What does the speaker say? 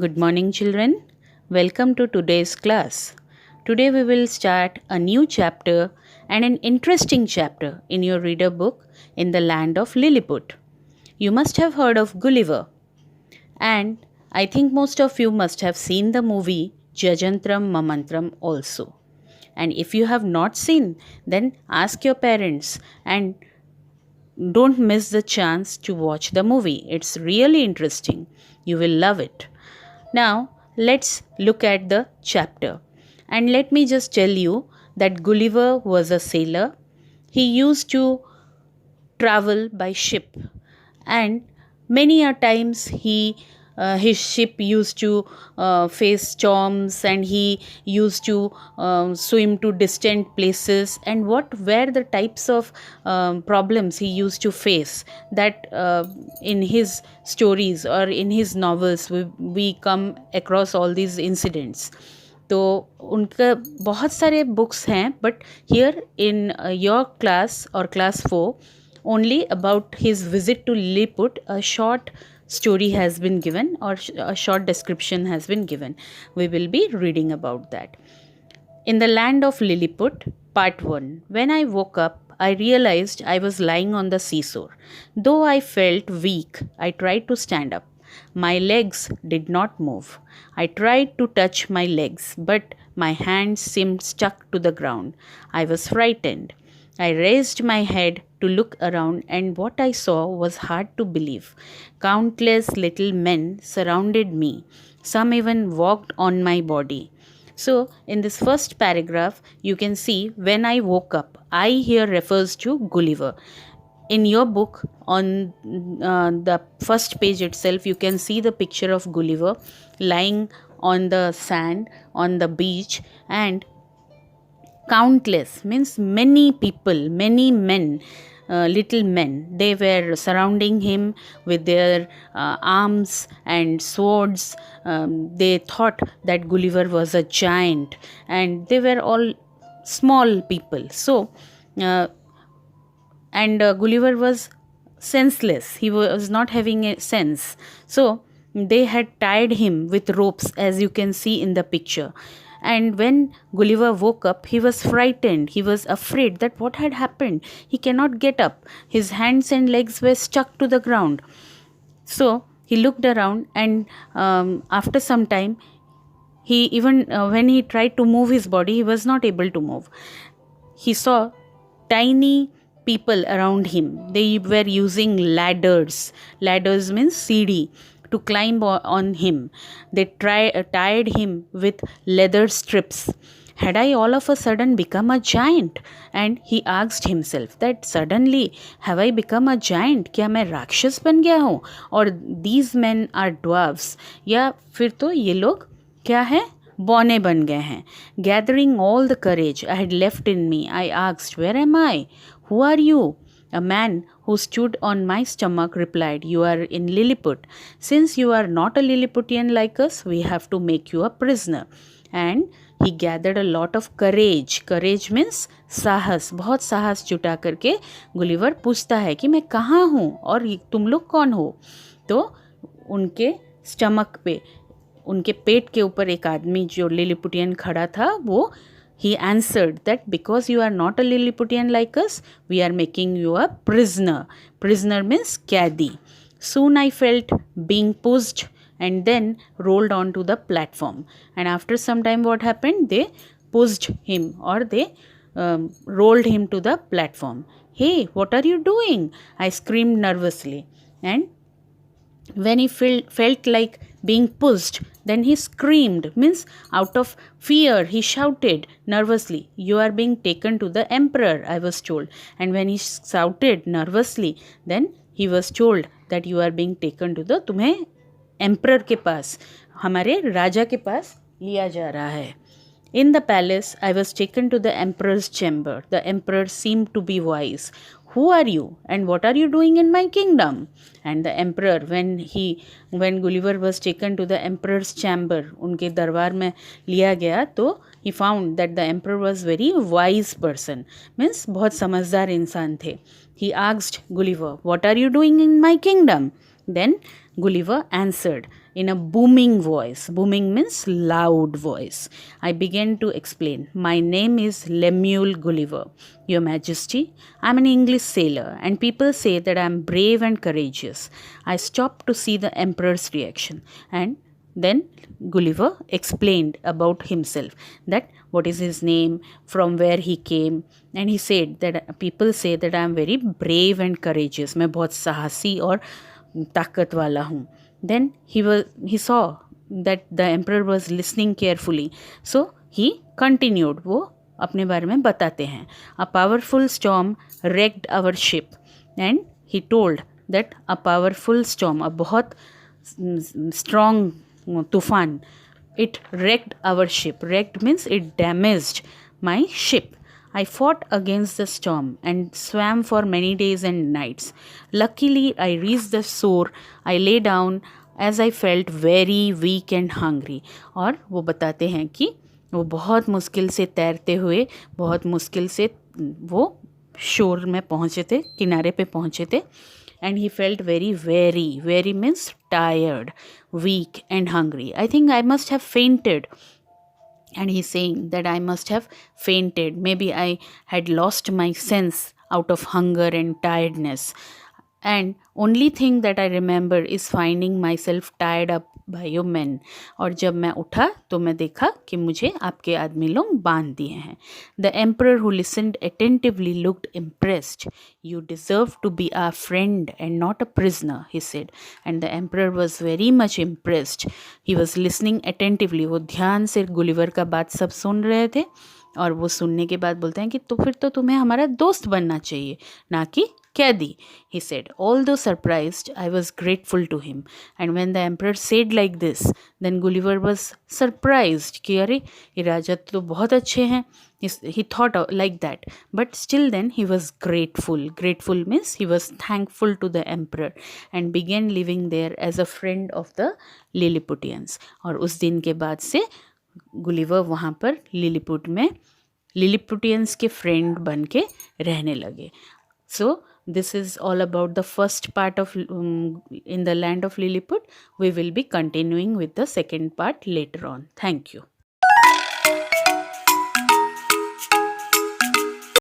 Good morning, children. Welcome to today's class. Today we will start a new chapter and an interesting chapter in your reader book in the land of Lilliput. You must have heard of Gulliver, and I think most of you must have seen the movie Jajantram Mamantram also. And if you have not seen, then ask your parents and don't miss the chance to watch the movie. It's really interesting. You will love it. Now, let's look at the chapter. And let me just tell you that Gulliver was a sailor. He used to travel by ship, and many a times his ship used to face storms, and he used to swim to distant places. And what were the types of problems he used to face, that in his stories or in his novels we come across all these incidents. तो उनका बहुत सारे books हैं, but here in your class और class 4 only about his visit to Lilliput, a short story has been given, or a short description has been given. We will be reading about that. In the land of Lilliput, part 1. When I woke up, I realized I was lying on the seesaw. Though I felt weak, I tried to stand up. My legs did not move. I tried to touch my legs, but my hands seemed stuck to the ground. I was frightened. I raised my head to look around, and what I saw was hard to believe. Countless little men surrounded me. Some even walked on my body. So, in this first paragraph, you can see when I woke up. I here refers to Gulliver. In your book, on the first page itself, you can see the picture of Gulliver lying on the sand on the beach, and countless means many people, many men, little men, they were surrounding him with their arms and swords. They thought that Gulliver was a giant, and they were all small people. So Gulliver was senseless. He was not having a sense. So they had tied him with ropes, as you can see in the picture. And when Gulliver woke up, he was frightened. He was afraid that what had happened. He cannot get up. His hands and legs were stuck to the ground. So he looked around, and after some time, he even when he tried to move his body, he was not able to move. He saw tiny people around him. They were using ladders. Ladders means CD, to climb on him. They tied him with leather strips. Had I all of a sudden become a giant? And he asked himself that suddenly have I become a giant? क्या मैं राक्षस बन गया हूँ? और these men are dwarfs. या फिर तो ये लोग क्या है? बौने बन गए हैं. Gathering all the courage I had left in me, I asked, where am I? Who are you? A man who stood on my stomach replied, you are in Lilliput. Since you are not a Lilliputian like us, we have to make you a prisoner. And he gathered a lot of courage. Courage means साहस. बहुत साहस जुटा करके Gulliver पूछता है कि मैं कहाँ हूँ और तुम लोग कौन हो. तो उनके स्टमक पे, उनके पेट के ऊपर एक आदमी जो लिलिपुटियन खड़ा था, वो he answered that because you are not a Lilliputian like us, we are making you a prisoner. Prisoner means कैदी. Soon I felt being pushed and then rolled onto the platform. And after some time, what happened? They pushed him, or they rolled him to the platform. Hey, what are you doing? I screamed nervously. And when he felt like being pushed, then he screamed, means out of fear he shouted nervously, you are being taken to the emperor, I was told. And when he shouted nervously, then he was told that you are being taken to the, तुम्हें emperor के पास, हमारे राजा के पास लिया जा रहा है. In the palace, I was taken to the emperor's chamber. The emperor seemed to be wise. Who are you, and what are you doing in my kingdom? And the emperor, when Gulliver was taken to the emperor's chamber, उनके दरबार में लिया गया, तो he found that the emperor was very wise person, means बहुत समझदार इंसान थे. He asked Gulliver, what are you doing in my kingdom? Then Gulliver answered, in a booming voice. Booming means loud voice. I began to explain. My name is Lemuel Gulliver, Your Majesty. I'm an English sailor, and people say that I'm brave and courageous. I stopped to see the emperor's reaction, and then Gulliver explained about himself, that what is his name, from where he came, and he said that people say that I am very brave and courageous. मैं बहुत साहसी और ताकत वाला हूँ. Then he saw that the emperor was listening carefully, so he continued. वो अपने बारे में बताते हैं. A powerful storm wrecked our ship, and he told that a powerful storm, a बहुत strong tufan, it wrecked our ship. Wrecked means it damaged my ship. I fought against the storm and swam for many days and nights. Luckily, I reached the shore. I lay down as I felt very weak and hungry. और वो बताते हैं कि वो बहुत मुश्किल से तैरते हुए, बहुत मुश्किल से वो शोर में पहुँचे थे, किनारे पे पहुँचे थे. And he felt very means tired, weak and hungry. I think I must have fainted. And he's saying that I must have fainted. Maybe I had lost my sense out of hunger and tiredness. And only thing that I remember is finding myself tied up by your men. और जब मैं उठा तो मैं देखा कि मुझे आपके आदमी लोग बांध दिए हैं. The emperor, who listened attentively, looked impressed. You deserve to be our friend and not a prisoner, he said. And the emperor was very much impressed. He was listening attentively. वो ध्यान से गुलिवर का बात सब सुन रहे थे, और वो सुनने के बाद बोलते हैं कि तो फिर तो तुम्हें हमारा दोस्त बनना चाहिए, ना कि कैदी. He said. Although surprised, I was grateful to him. And when the emperor said like this, then Gulliver was surprised कि अरे ये राजा तो बहुत अच्छे हैं. He thought like that. But still then he was grateful. Grateful means he was thankful to the emperor and began living there as a friend of the Lilliputians. और उस दिन के बाद से गुलिवर वहाँ पर लिलीपुटियंस के फ्रेंड बन के रहने लगे. So this is all about the first part of in the land of Lilliput. We will be continuing with the second part later on. Thank you.